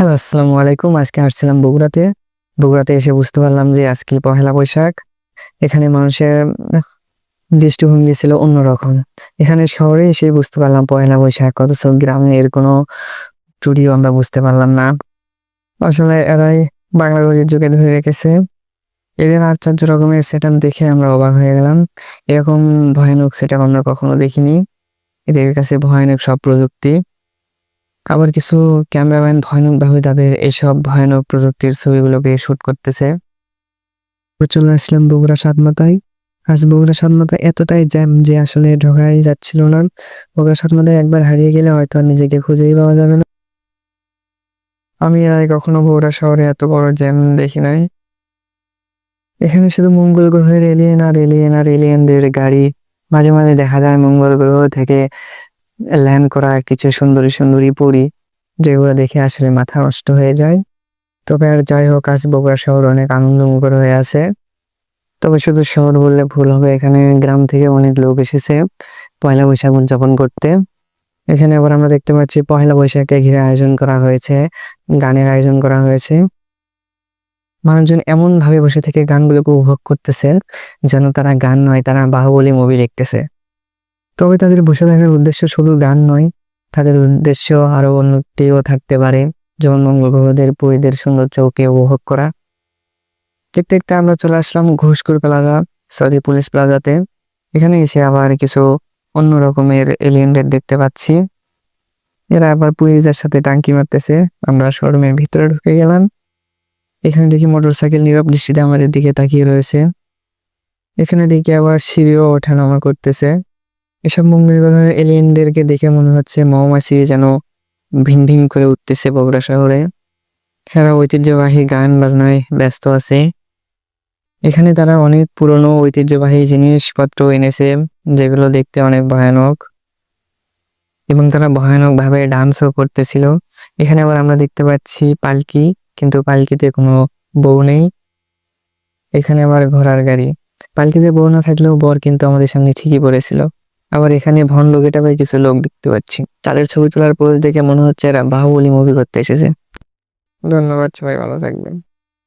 Hello, আসসালামু আলাইকুম। আজকে আসছিলাম বগুড়াতে। বগুড়াতে এসে বুঝতে পারলাম যে আজকে পহেলা বৈশাখ। এখানে মানুষের দৃষ্টিভঙ্গি ছিল অন্যরকম। এখানে শহরে এসে বুঝতে পারলাম পহেলা বৈশাখ, অথচ গ্রামে এর কোনো ত্রুটিও আমরা বুঝতে পারলাম না। আসলে এরাই বাংলার ঐতিহ্যকে ধরে রেখেছে। এদের আশ্চর্য রকমের সেটআপ দেখে আমরা অবাক হয়ে গেলাম। এরকম ভয়ানক সেটআপ আমরা কখনো দেখিনি। এদের কাছে ভয়ানক সব প্রযুক্তি। আবার কিছু ক্যামেরাম্যান ভয়ানকভাবে তাদের এসব ভয়ানক প্রযুক্তির ছবিগুলোকে শুট করতেছে। তো চলে আসলাম বগুড়া সাতমাথায়। আজ বগুড়া সাতমাথায় এতটাই জ্যাম যে আসলে ঢোকাই যাচ্ছিল না। বগুড়া সাতমাথায় একবার হারিয়ে গেলে হয়তো আর নিজেকে খুঁজেই পাওয়া যাবে না। আমি আর কখনো বগুড়া শহরে এত বড় জ্যাম দেখি নাই। এখানে শুধু মঙ্গল গ্রহের এলিয়েন আর এলিয়েন আর এলিয়েনদের গাড়ি। মাঝে মাঝে দেখা যায় মঙ্গল গ্রহ থেকে ল্যান্ড করা কিছু সুন্দরী সুন্দরী পরী, যেগুলো দেখে আসলে মাথা নষ্ট হয়ে যায়। তবে আর যাই হোক, আজ বগুড়া শহর অনেক আনন্দমুখর হয়ে আছে। তবে শুধু শহর বললে ভুল হবে, এখানে গ্রাম থেকে অনেক লোক এসেছে পয়লা বৈশাখ উদযাপন করতে। এখানে আবার আমরা দেখতে পাচ্ছি পয়লা বৈশাখকে ঘিরে আয়োজন করা হয়েছে, গানের আয়োজন করা হয়েছে। মানুষজন এমন ভাবে বসে থেকে গানগুলোকে উপভোগ করতেছে যেন তারা গান নয়, তারা বাহুবলী মুভি দেখতেছে। তবে তাদের বসে থাকার উদ্দেশ্য শুধু গান নয়, তাদের উদ্দেশ্য আরো অন্যটিও থাকতে পারে, যেমন মঙ্গল গ্রহদের পরীদের সৌন্দর্যকে উপভোগ করা। দেখতে দেখতে আমরা চলে আসলাম ঘুষখোর প্লাজা, পুলিশ প্লাজাতে। এখানে এসে আবার কিছু অন্য রকমের এলিয়েনদের দেখতে পাচ্ছি। এরা আবার পুলিশদের সাথে টাঙ্কি মারতেছে। আমরা শোরুমের ভিতরে ঢুকে গেলাম। এখানে দেখি মোটরসাইকেল নীরব দৃষ্টিতে আমাদের দিকে তাকিয়ে রয়েছে। এখানে দেখি আবার সিঁড়িও ওঠানামা করতেছে। এসব মঙ্গল গ্রহের এলিয়েনদেরকে দেখে মনে হচ্ছে মৌমাছি যেন ভিন ভিন করে উঠতেছে বগুড়া শহরে। এরা ঐতিহ্যবাহী গান বাজনায় ব্যস্ত আছে। এখানে তারা অনেক পুরনো ঐতিহ্যবাহী জিনিসপত্র এনেছে, যেগুলো দেখতে অনেক ভয়ানক, এবং তারা ভয়ানক ভাবে ডান্সও করতেছিল। এখানে আবার আমরা দেখতে পাচ্ছি পালকি, কিন্তু পালকিতে কোনো বউ নেই। এখানে আবার ঘোড়ার গাড়ি। পালকিতে বউ না থাকলেও বর কিন্তু আমাদের সামনে ঠিকই পড়েছিল। আবার এখানে ভন্ড গেটাপে কিছু লোক দেখতে পাচ্ছি। তাদের ছবি তোলার পোজ দেখে মনে হচ্ছে এরা বাহুবলী মুভি করতে এসেছে। ধন্যবাদ, সবাই ভালো থাকবেন।